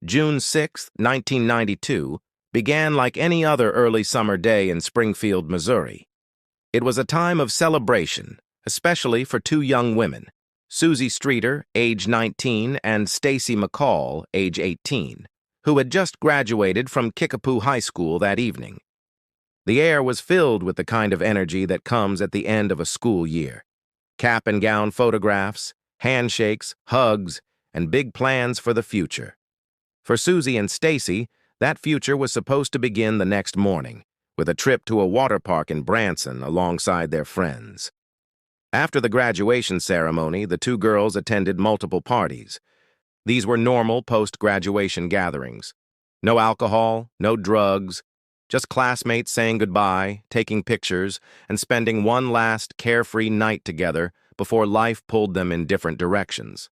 June 6, 1992, began like any other early summer day in Springfield, Missouri. It was a time of celebration, especially for two young women, Suzie Streeter, age 19, and Stacy McCall, age 18, who had just graduated from Kickapoo High School that evening. The air was filled with the kind of energy that comes at the end of a school year. Cap and gown photographs, handshakes, hugs, and big plans for the future. For Suzie and Stacy, that future was supposed to begin the next morning, with a trip to a water park in Branson alongside their friends. After the graduation ceremony, the two girls attended multiple parties. These were normal post-graduation gatherings. No alcohol, no drugs, just classmates saying goodbye, taking pictures, and spending one last carefree night together before life pulled them in different directions.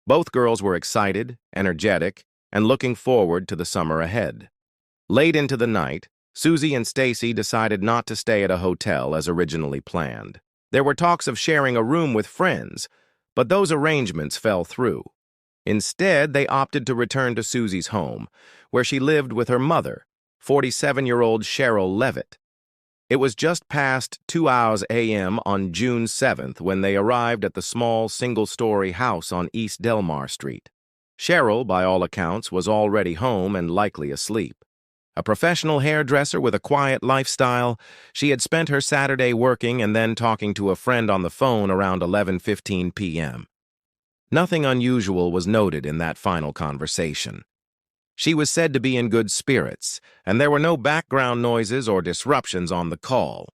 Both girls were excited, energetic, and looking forward to the summer ahead. Late into the night, Suzie and Stacy decided not to stay at a hotel as originally planned. There were talks of sharing a room with friends, but those arrangements fell through. Instead, they opted to return to Suzie's home, where she lived with her mother, 47-year-old Sherrill Levitt. It was just past 2 a.m. on June 7th when they arrived at the small single-story house on East Delmar Street. Sherrill, by all accounts, was already home and likely asleep. A professional hairdresser with a quiet lifestyle, she had spent her Saturday working and then talking to a friend on the phone around 11:15 p.m. Nothing unusual was noted in that final conversation. She was said to be in good spirits, and there were no background noises or disruptions on the call.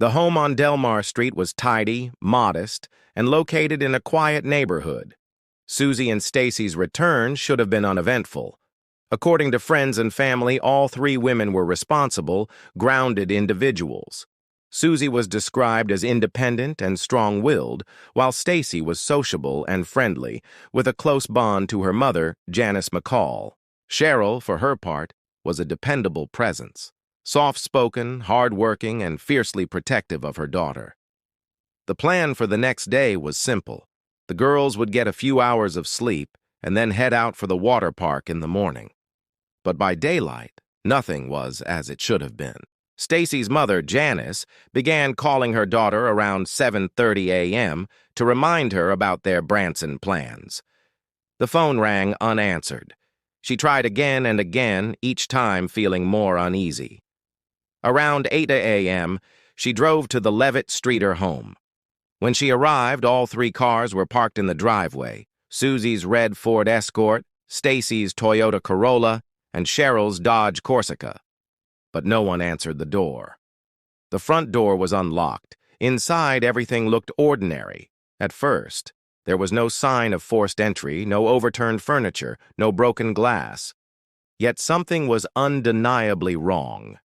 The home on Delmar Street was tidy, modest, and located in a quiet neighborhood. Suzie and Stacy's return should have been uneventful. According to friends and family, all three women were responsible, grounded individuals. Suzie was described as independent and strong-willed, while Stacy was sociable and friendly, with a close bond to her mother, Janice McCall. Sherrill, for her part, was a dependable presence, soft-spoken, hard-working, and fiercely protective of her daughter. The plan for the next day was simple. The girls would get a few hours of sleep and then head out for the water park in the morning. But by daylight, nothing was as it should have been. Stacy's mother, Janice, began calling her daughter around 7:30 a.m. to remind her about their Branson plans. The phone rang unanswered. She tried again and again, each time feeling more uneasy. Around 8 a.m., she drove to the Levitt Streeter home. When she arrived, all three cars were parked in the driveway: Suzie's red Ford Escort, Stacy's Toyota Corolla, and Sherrill's Dodge Corsica. But no one answered the door. The front door was unlocked. Inside, everything looked ordinary. At first, there was no sign of forced entry, no overturned furniture, no broken glass. Yet something was undeniably wrong.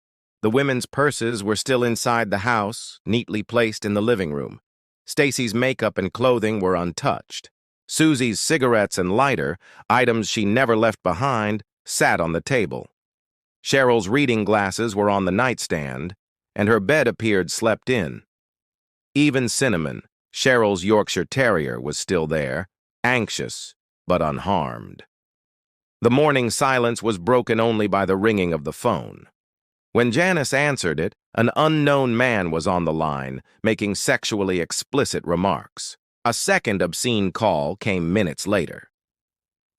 The women's purses were still inside the house, neatly placed in the living room. Stacy's makeup and clothing were untouched. Suzie's cigarettes and lighter, items she never left behind, sat on the table. Sherrill's reading glasses were on the nightstand, and her bed appeared slept in. Even Cinnamon, Sherrill's Yorkshire Terrier, was still there, anxious but unharmed. The morning silence was broken only by the ringing of the phone. When Janice answered it, an unknown man was on the line, making sexually explicit remarks. A second obscene call came minutes later.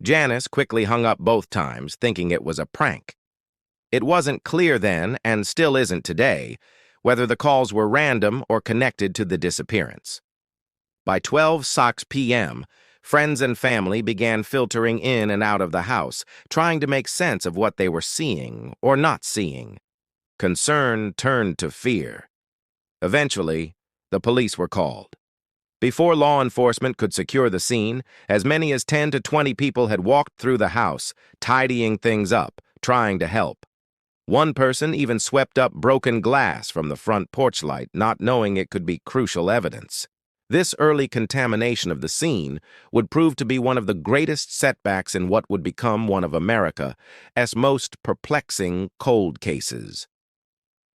Janice quickly hung up both times, thinking it was a prank. It wasn't clear then, and still isn't today, whether the calls were random or connected to the disappearance. By 12:00 p.m., friends and family began filtering in and out of the house, trying to make sense of what they were seeing or not seeing. Concern turned to fear. Eventually, the police were called. Before law enforcement could secure the scene, as many as 10 to 20 people had walked through the house, tidying things up, trying to help. One person even swept up broken glass from the front porch light, not knowing it could be crucial evidence. This early contamination of the scene would prove to be one of the greatest setbacks in what would become one of America's most perplexing cold cases.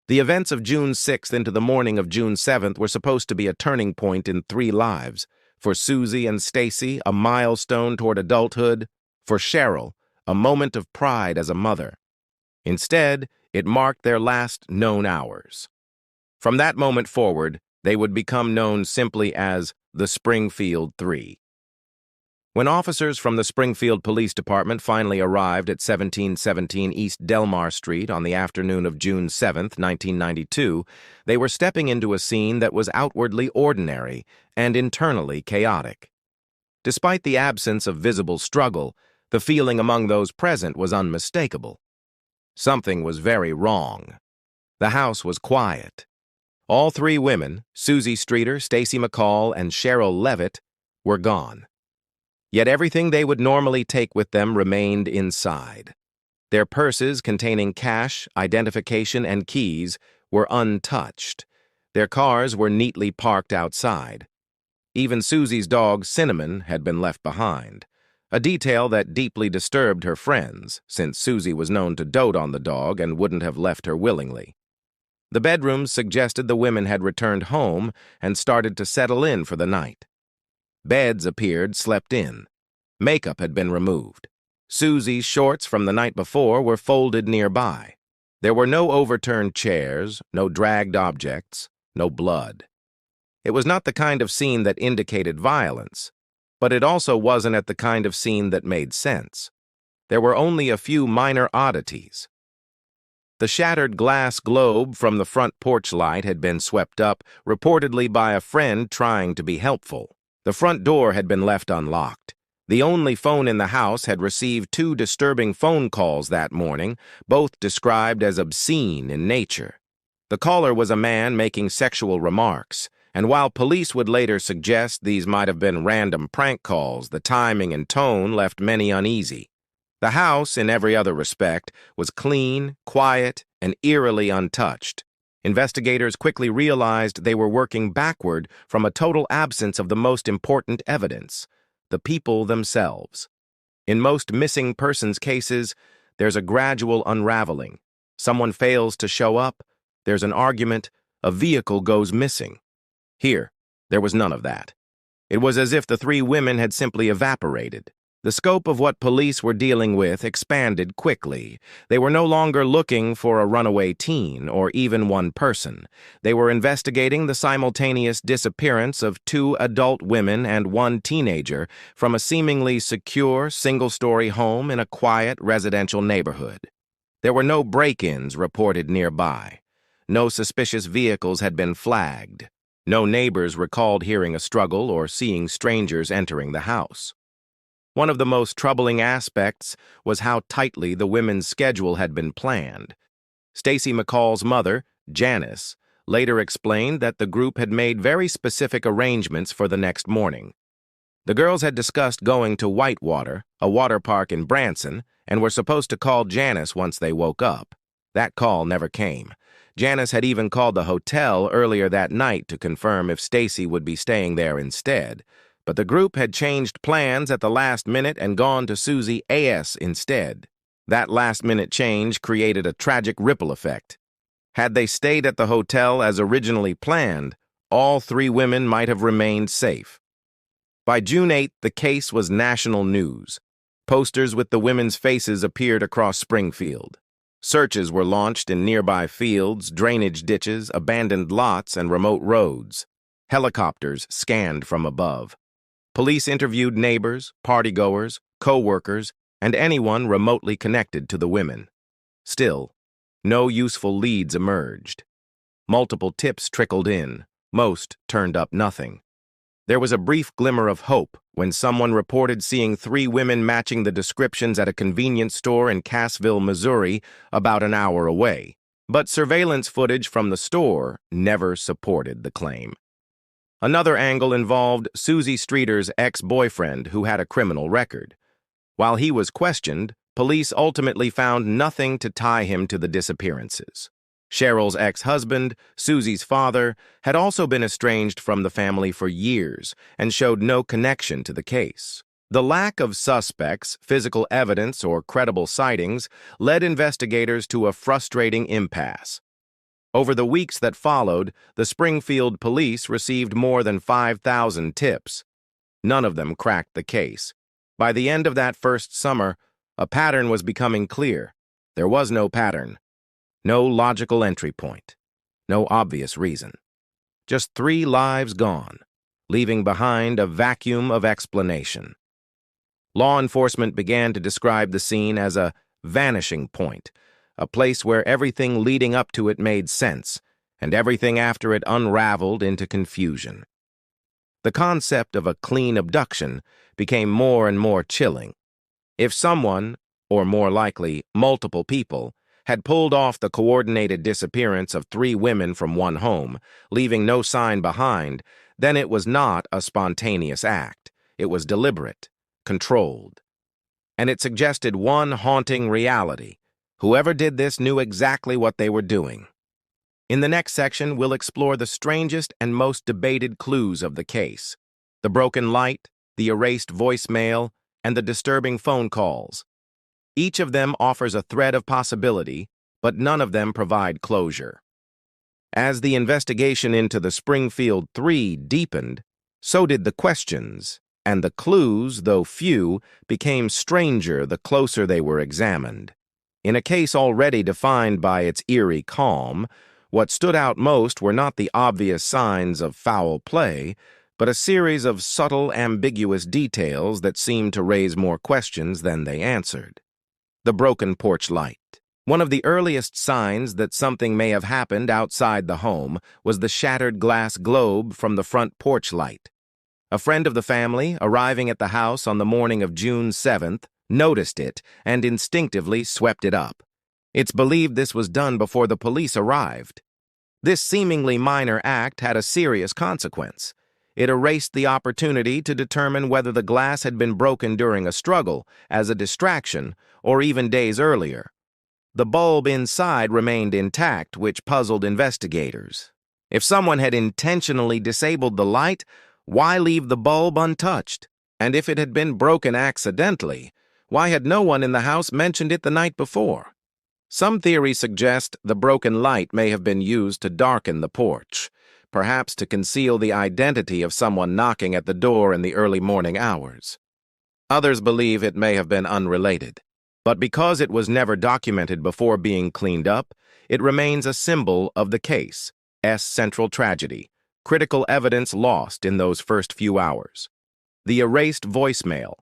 The events of June 6th into the morning of June 7th were supposed to be a turning point in three lives. For Suzie and Stacy, a milestone toward adulthood. For Sherrill, a moment of pride as a mother. Instead, it marked their last known hours. From that moment forward, they would become known simply as the Springfield Three. When officers from the Springfield Police Department finally arrived at 1717 East Delmar Street on the afternoon of June 7, 1992, they were stepping into a scene that was outwardly ordinary and internally chaotic. Despite the absence of visible struggle, the feeling among those present was unmistakable. Something was very wrong. The house was quiet. All three women, Suzie Streeter, Stacy McCall, and Sherrill Levitt, were gone. Yet everything they would normally take with them remained inside. Their purses containing cash, identification, and keys were untouched. Their cars were neatly parked outside. Even Susie's dog, Cinnamon, had been left behind, a detail that deeply disturbed her friends, since Suzie was known to dote on the dog and wouldn't have left her willingly. The bedrooms suggested the women had returned home and started to settle in for the night. Beds appeared slept in. Makeup had been removed. Susie's shorts from the night before were folded nearby. There were no overturned chairs, no dragged objects, no blood. It was not the kind of scene that indicated violence, but it also wasn't at the kind of scene that made sense. There were only a few minor oddities. The shattered glass globe from the front porch light had been swept up, reportedly by a friend trying to be helpful. The front door had been left unlocked. The only phone in the house had received 2 disturbing phone calls that morning, both described as obscene in nature. The caller was a man making sexual remarks, and while police would later suggest these might have been random prank calls, the timing and tone left many uneasy. The house, in every other respect, was clean, quiet, and eerily untouched. Investigators quickly realized they were working backward from a total absence of the most important evidence, the people themselves. In most missing persons cases, there's a gradual unraveling. Someone fails to show up, there's an argument, a vehicle goes missing. Here, there was none of that. It was as if the three women had simply evaporated. The scope of what police were dealing with expanded quickly. They were no longer looking for a runaway teen or even one person. They were investigating the simultaneous disappearance of 2 adult women and 1 teenager from a seemingly secure, single-story home in a quiet residential neighborhood. There were no break-ins reported nearby. No suspicious vehicles had been flagged. No neighbors recalled hearing a struggle or seeing strangers entering the house. One of the most troubling aspects was how tightly the women's schedule had been planned. Stacy McCall's mother, Janice, later explained that the group had made very specific arrangements for the next morning. The girls had discussed going to Whitewater, a water park in Branson, and were supposed to call Janice once they woke up. That call never came. Janice had even called the hotel earlier that night to confirm if Stacy would be staying there instead. But the group had changed plans at the last minute and gone to Suzie A.S. instead. That last-minute change created a tragic ripple effect. Had they stayed at the hotel as originally planned, all 3 women might have remained safe. By June 8th, the case was national news. Posters with the women's faces appeared across Springfield. Searches were launched in nearby fields, drainage ditches, abandoned lots, and remote roads. Helicopters scanned from above. Police interviewed neighbors, partygoers, co-workers, and anyone remotely connected to the women. Still, no useful leads emerged. Multiple tips trickled in. Most turned up nothing. There was a brief glimmer of hope when someone reported seeing 3 women matching the descriptions at a convenience store in Cassville, Missouri, about an hour away. But surveillance footage from the store never supported the claim. Another angle involved Suzie Streeter's ex-boyfriend, who had a criminal record. While he was questioned, police ultimately found nothing to tie him to the disappearances. Sherrill's ex-husband, Susie's father, had also been estranged from the family for years and showed no connection to the case. The lack of suspects, physical evidence, or credible sightings led investigators to a frustrating impasse. Over the weeks that followed, the Springfield police received more than 5,000 tips. None of them cracked the case. By the end of that first summer, A pattern was becoming clear. There was no pattern, no logical entry point, no obvious reason. Just 3 lives gone, leaving behind a vacuum of explanation. Law enforcement began to describe the scene as a vanishing point, a place where everything leading up to it made sense, and everything after it unraveled into confusion. The concept of a clean abduction became more and more chilling. If someone, or more likely, multiple people, had pulled off the coordinated disappearance of 3 women from one home, leaving no sign behind, then it was not a spontaneous act. It was deliberate, controlled. And it suggested one haunting reality. Whoever did this knew exactly what they were doing. In the next section, we'll explore the strangest and most debated clues of the case: the broken light, the erased voicemail, and the disturbing phone calls. Each of them offers a thread of possibility, but none of them provide closure. As the investigation into the Springfield Three deepened, so did the questions, and the clues, though few, became stranger the closer they were examined. In a case already defined by its eerie calm, what stood out most were not the obvious signs of foul play, but a series of subtle, ambiguous details that seemed to raise more questions than they answered. The broken porch light. One of the earliest signs that something may have happened outside the home was the shattered glass globe from the front porch light. A friend of the family, arriving at the house on the morning of June 7th, noticed it and instinctively swept it up. It's believed this was done before the police arrived. This seemingly minor act had a serious consequence. It erased the opportunity to determine whether the glass had been broken during a struggle, as a distraction, or even days earlier. The bulb inside remained intact, which puzzled investigators. If someone had intentionally disabled the light, why leave the bulb untouched? And if it had been broken accidentally, why had no one in the house mentioned it the night before? Some theories suggest the broken light may have been used to darken the porch, perhaps to conceal the identity of someone knocking at the door in the early morning hours. Others believe it may have been unrelated, but because it was never documented before being cleaned up, it remains a symbol of the case's central tragedy, critical evidence lost in those first few hours. The erased voicemail.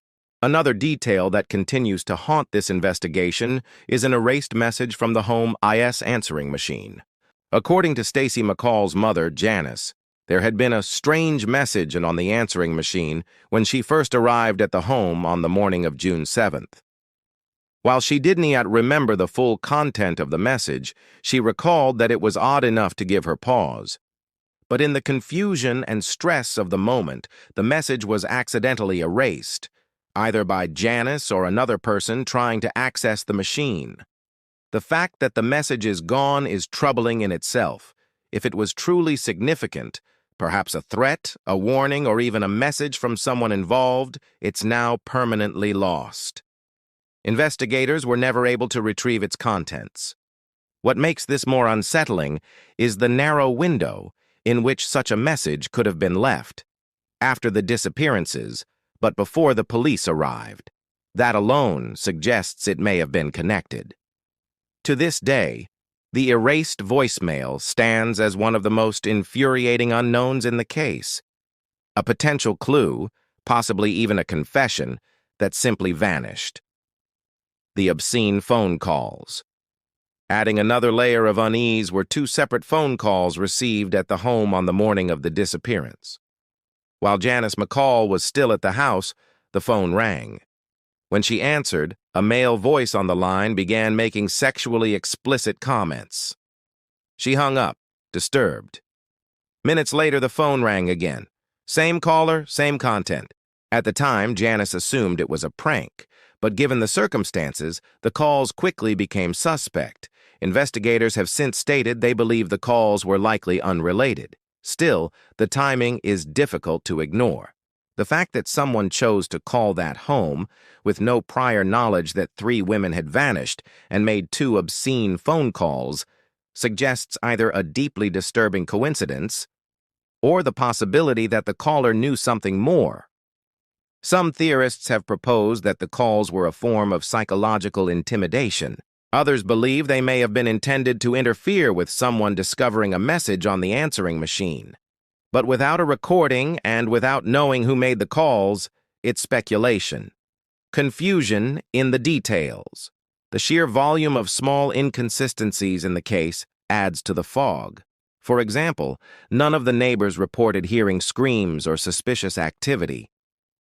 Another detail that continues to haunt this investigation is an erased message from the home IS answering machine. According to Stacy McCall's mother, Janice, there had been a strange message on the answering machine when she first arrived at the home on the morning of June 7th. While she didn't yet remember the full content of the message, she recalled that it was odd enough to give her pause. But in the confusion and stress of the moment, the message was accidentally erased, either by Janice or another person trying to access the machine. The fact that the message is gone is troubling in itself. If it was truly significant, perhaps a threat, a warning, or even a message from someone involved, it's now permanently lost. Investigators were never able to retrieve its contents. What makes this more unsettling is the narrow window in which such a message could have been left. After the disappearances, but before the police arrived. That alone suggests it may have been connected. To this day, the erased voicemail stands as one of the most infuriating unknowns in the case. A potential clue, possibly even a confession, that simply vanished. The obscene phone calls. Adding another layer of unease were 2 separate phone calls received at the home on the morning of the disappearance. While Janice McCall was still at the house, the phone rang. When she answered, a male voice on the line began making sexually explicit comments. She hung up, disturbed. Minutes later, the phone rang again. Same caller, same content. At the time, Janice assumed it was a prank, but given the circumstances, the calls quickly became suspect. Investigators have since stated they believe the calls were likely unrelated. Still, the timing is difficult to ignore. The fact that someone chose to call that home, with no prior knowledge that 3 women had vanished and made 2 obscene phone calls, suggests either a deeply disturbing coincidence or the possibility that the caller knew something more. Some theorists have proposed that the calls were a form of psychological intimidation. Others believe they may have been intended to interfere with someone discovering a message on the answering machine. But without a recording and without knowing who made the calls, it's speculation. Confusion in the details. The sheer volume of small inconsistencies in the case adds to the fog. For example, none of the neighbors reported hearing screams or suspicious activity.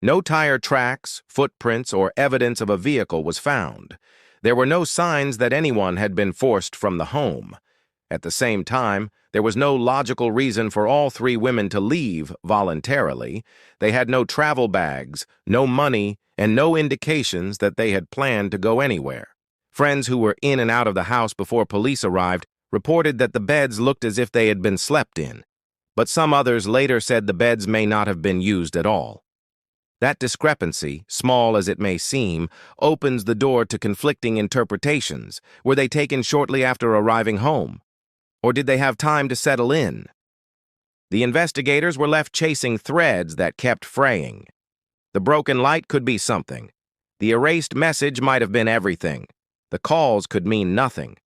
No tire tracks, footprints, or evidence of a vehicle was found. There were no signs that anyone had been forced from the home. At the same time, there was no logical reason for all three women to leave voluntarily. They had no travel bags, no money, and no indications that they had planned to go anywhere. Friends who were in and out of the house before police arrived reported that the beds looked as if they had been slept in, but some others later said the beds may not have been used at all. That discrepancy, small as it may seem, opens the door to conflicting interpretations. Were they taken shortly after arriving home? Or did they have time to settle in? The investigators were left chasing threads that kept fraying. The broken light could be something. The erased message might have been everything. The calls could mean nothing.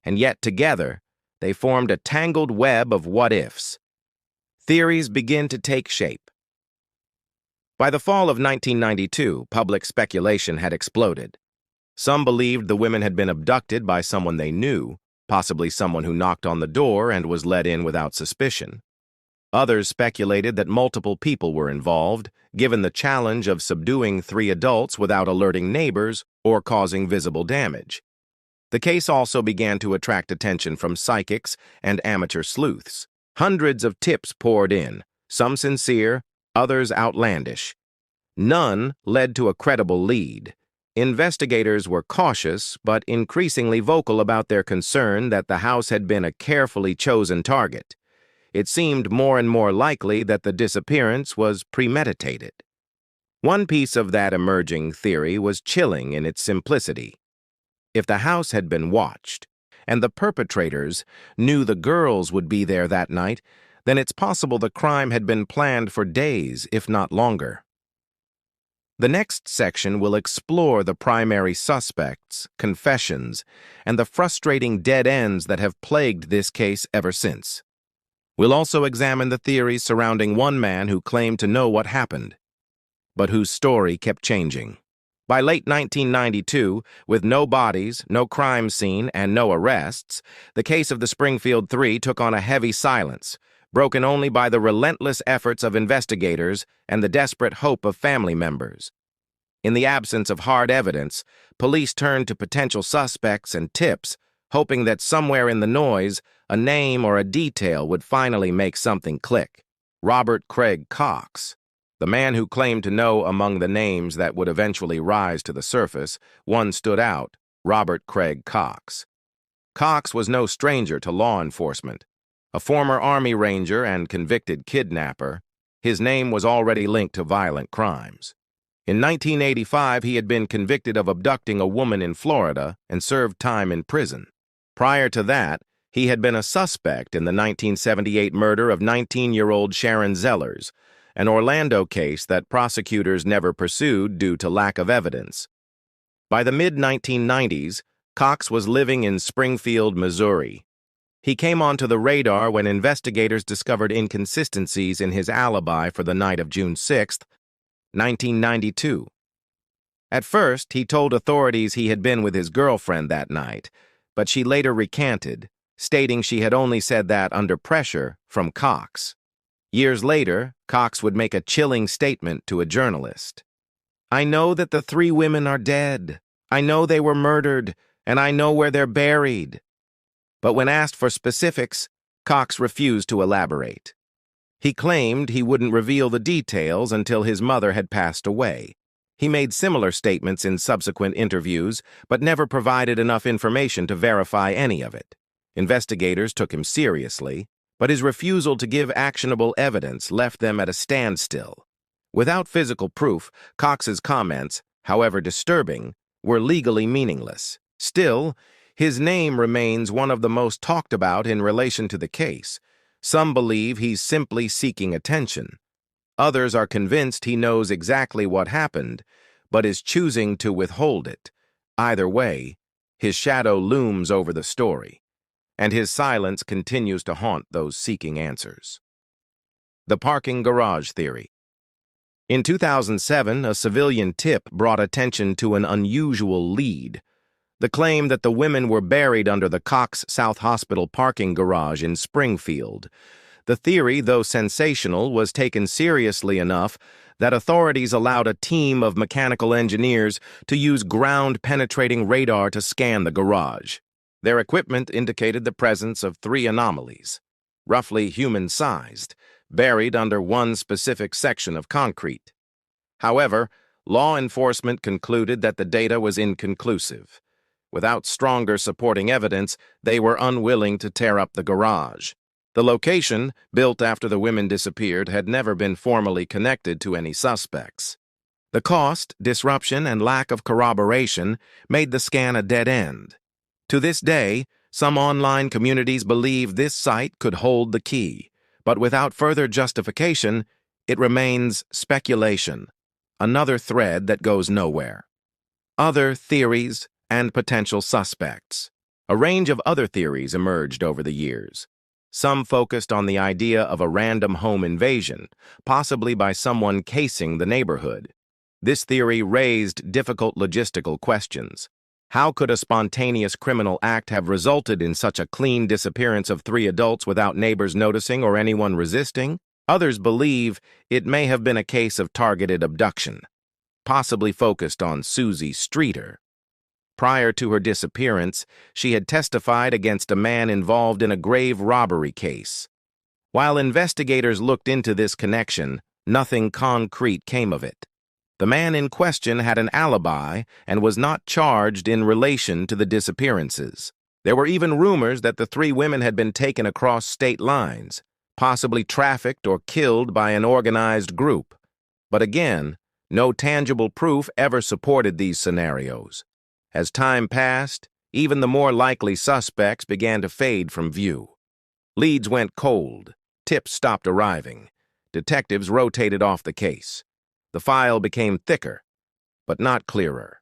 And yet together, they formed a tangled web of what-ifs. Theories begin to take shape. By the fall of 1992, public speculation had exploded. Some believed the women had been abducted by someone they knew, possibly someone who knocked on the door and was let in without suspicion. Others speculated that multiple people were involved, given the challenge of subduing three adults without alerting neighbors or causing visible damage. The case also began to attract attention from psychics and amateur sleuths. Hundreds of tips poured in, some sincere, others outlandish. None led to a credible lead. Investigators were cautious but increasingly vocal about their concern that the house had been a carefully chosen target. It seemed more and more likely that the disappearance was premeditated. One piece of that emerging theory was chilling in its simplicity. If the house had been watched, and the perpetrators knew the girls would be there that night, then it's possible the crime had been planned for days, if not longer. The next section will explore the primary suspects, confessions, and the frustrating dead ends that have plagued this case ever since. We'll also examine the theories surrounding one man who claimed to know what happened, but whose story kept changing. By late 1992, with no bodies, no crime scene, and no arrests, the case of the Springfield Three took on a heavy silence, broken only by the relentless efforts of investigators and the desperate hope of family members. In the absence of hard evidence, police turned to potential suspects and tips, hoping that somewhere in the noise, a name or a detail would finally make something click. Robert Craig Cox, the man who claimed to know among the names that would eventually rise to the surface, one stood out: Robert Craig Cox. Cox was no stranger to law enforcement. A former Army Ranger and convicted kidnapper, his name was already linked to violent crimes. In 1985, he had been convicted of abducting a woman in Florida and served time in prison. Prior to that, he had been a suspect in the 1978 murder of 19-year-old Sharon Zellers, an Orlando case that prosecutors never pursued due to lack of evidence. By the mid-1990s, Cox was living in Springfield, Missouri. He came onto the radar when investigators discovered inconsistencies in his alibi for the night of June 6, 1992. At first, he told authorities he had been with his girlfriend that night, but she later recanted, stating she had only said that under pressure from Cox. Years later, Cox would make a chilling statement to a journalist. "I know that the three women are dead. I know they were murdered, and I know where they're buried." But when asked for specifics, Cox refused to elaborate. He claimed he wouldn't reveal the details until his mother had passed away. He made similar statements in subsequent interviews, but never provided enough information to verify any of it. Investigators took him seriously, but his refusal to give actionable evidence left them at a standstill. Without physical proof, Cox's comments, however disturbing, were legally meaningless. Still, his name remains one of the most talked about in relation to the case. Some believe he's simply seeking attention. Others are convinced he knows exactly what happened, but is choosing to withhold it. Either way, his shadow looms over the story, and his silence continues to haunt those seeking answers. The parking garage theory. In 2007, a civilian tip brought attention to an unusual lead: the claim that the women were buried under the Cox South Hospital parking garage in Springfield. The theory, though sensational, was taken seriously enough that authorities allowed a team of mechanical engineers to use ground-penetrating radar to scan the garage. Their equipment indicated the presence of 3 anomalies, roughly human-sized, buried under one specific section of concrete. However, law enforcement concluded that the data was inconclusive. Without stronger supporting evidence, they were unwilling to tear up the garage. The location, built after the women disappeared, had never been formally connected to any suspects. The cost, disruption, and lack of corroboration made the scan a dead end. To this day, some online communities believe this site could hold the key, but without further justification, it remains speculation, another thread that goes nowhere. Other theories and potential suspects. A range of other theories emerged over the years. Some focused on the idea of a random home invasion, possibly by someone casing the neighborhood. This theory raised difficult logistical questions. How could a spontaneous criminal act have resulted in such a clean disappearance of 3 adults without neighbors noticing or anyone resisting? Others believe it may have been a case of targeted abduction, possibly focused on Suzie Streeter. Prior to her disappearance, she had testified against a man involved in a grave robbery case. While investigators looked into this connection, nothing concrete came of it. The man in question had an alibi and was not charged in relation to the disappearances. There were even rumors that the 3 women had been taken across state lines, possibly trafficked or killed by an organized group. But again, no tangible proof ever supported these scenarios. As time passed, even the more likely suspects began to fade from view. Leads went cold, tips stopped arriving, detectives rotated off the case. The file became thicker, but not clearer.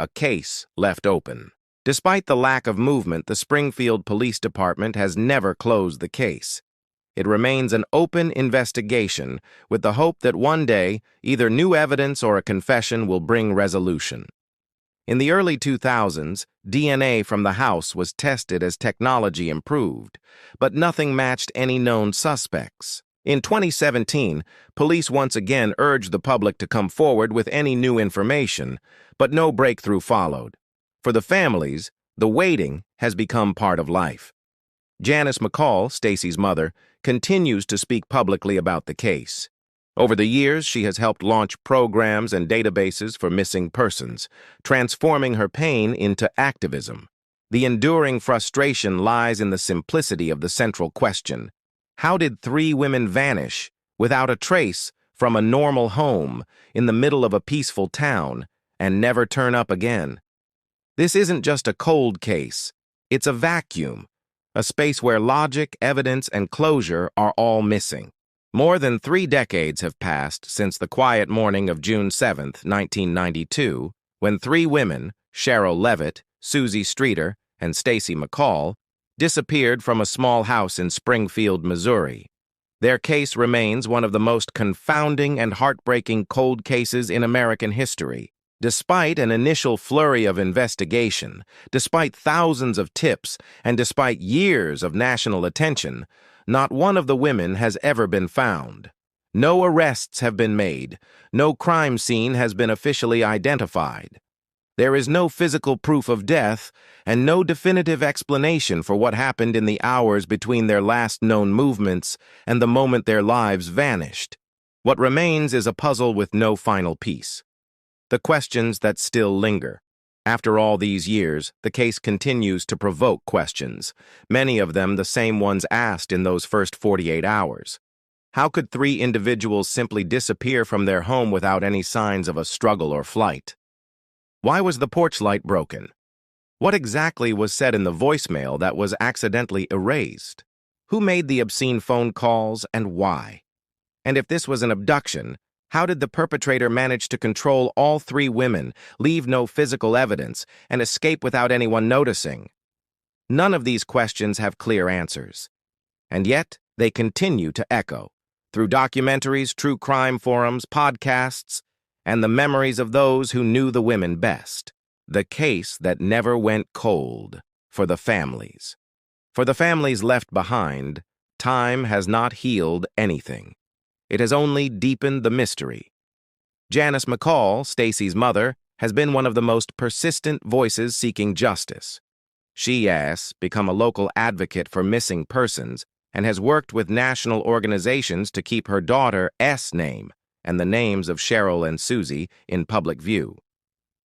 A case left open. Despite the lack of movement, the Springfield Police Department has never closed the case. It remains an open investigation with the hope that one day either new evidence or a confession will bring resolution. In the early 2000s, DNA from the house was tested as technology improved, but nothing matched any known suspects. In 2017, police once again urged the public to come forward with any new information, but no breakthrough followed. For the families, the waiting has become part of life. Janice McCall, Stacy's mother, continues to speak publicly about the case. Over the years, she has helped launch programs and databases for missing persons, transforming her pain into activism. The enduring frustration lies in the simplicity of the central question: how did 3 women vanish without a trace from a normal home in the middle of a peaceful town and never turn up again? This isn't just a cold case. It's a vacuum, a space where logic, evidence, and closure are all missing. More than 3 decades have passed since the quiet morning of June 7, 1992, when 3 women, Sherrill Levitt, Suzie Streeter, and Stacy McCall, disappeared from a small house in Springfield, Missouri. Their case remains one of the most confounding and heartbreaking cold cases in American history. Despite an initial flurry of investigation, despite thousands of tips, and despite years of national attention, not one of the women has ever been found. No arrests have been made. No crime scene has been officially identified. There is no physical proof of death and no definitive explanation for what happened in the hours between their last known movements and the moment their lives vanished. What remains is a puzzle with no final piece. The questions that still linger. After all these years, the case continues to provoke questions, many of them the same ones asked in those first 48 hours. How could 3 individuals simply disappear from their home without any signs of a struggle or flight? Why was the porch light broken? What exactly was said in the voicemail that was accidentally erased? Who made the obscene phone calls and why? And if this was an abduction, how did the perpetrator manage to control all three women, leave no physical evidence, and escape without anyone noticing? None of these questions have clear answers. And yet, they continue to echo through documentaries, true crime forums, podcasts, and the memories of those who knew the women best. The case that never went cold for the families. For the families left behind, time has not healed anything. It has only deepened the mystery. Janice McCall, Stacy's mother, has been one of the most persistent voices seeking justice. She has become a local advocate for missing persons and has worked with national organizations to keep her daughter's name and the names of Sherrill and Suzie in public view.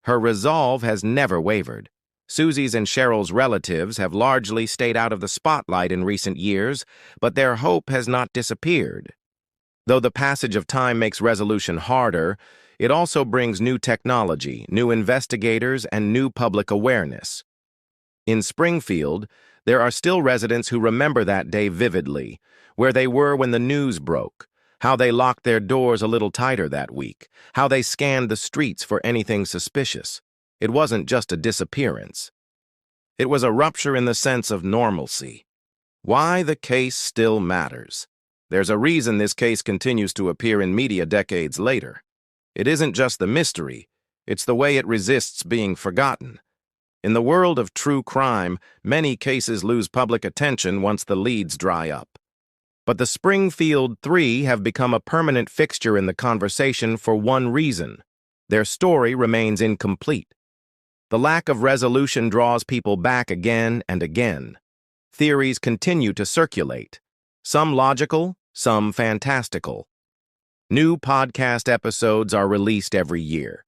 Her resolve has never wavered. Suzie's and Sherrill's relatives have largely stayed out of the spotlight in recent years, but their hope has not disappeared. Though the passage of time makes resolution harder, it also brings new technology, new investigators, and new public awareness. In Springfield, there are still residents who remember that day vividly, where they were when the news broke, how they locked their doors a little tighter that week, how they scanned the streets for anything suspicious. It wasn't just a disappearance. It was a rupture in the sense of normalcy. Why the case still matters. There's a reason this case continues to appear in media decades later. It isn't just the mystery, it's the way it resists being forgotten. In the world of true crime, many cases lose public attention once the leads dry up. But the Springfield Three have become a permanent fixture in the conversation for one reason. Their story remains incomplete. The lack of resolution draws people back again and again. Theories continue to circulate, some logical, some fantastical. New podcast episodes are released every year.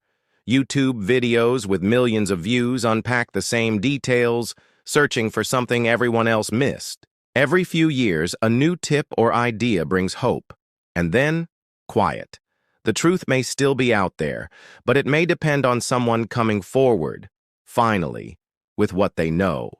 YouTube videos with millions of views unpack the same details, searching for something everyone else missed. Every few years, a new tip or idea brings hope. And then, quiet. The truth may still be out there, but it may depend on someone coming forward, finally, with what they know.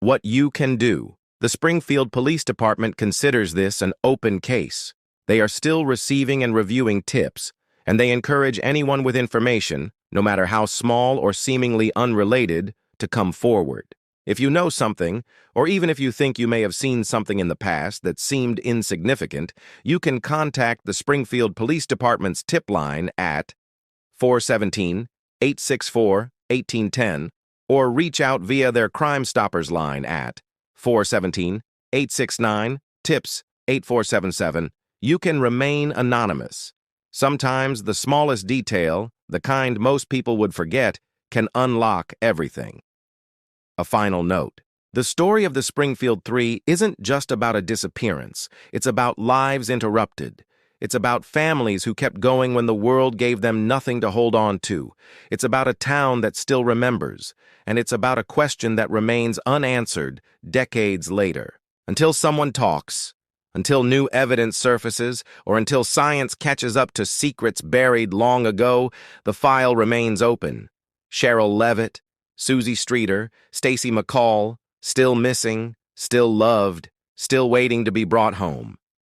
What you can do. The Springfield Police Department considers this an open case. They are still receiving and reviewing tips, and they encourage anyone with information, no matter how small or seemingly unrelated, to come forward. If you know something, or even if you think you may have seen something in the past that seemed insignificant, you can contact the Springfield Police Department's tip line at 417-864-1810 or reach out via their Crime Stoppers line at 417-869-TIPS-8477. You can remain anonymous. Sometimes the smallest detail, the kind most people would forget, can unlock everything. A final note. The story of the Springfield Three isn't just about a disappearance. It's about lives interrupted. It's about families who kept going when the world gave them nothing to hold on to. It's about a town that still remembers. And it's about a question that remains unanswered decades later. Until someone talks, until new evidence surfaces, or until science catches up to secrets buried long ago, the file remains open. Sherrill Levitt, Suzie Streeter, Stacy McCall, still missing, still loved, still waiting to be brought home.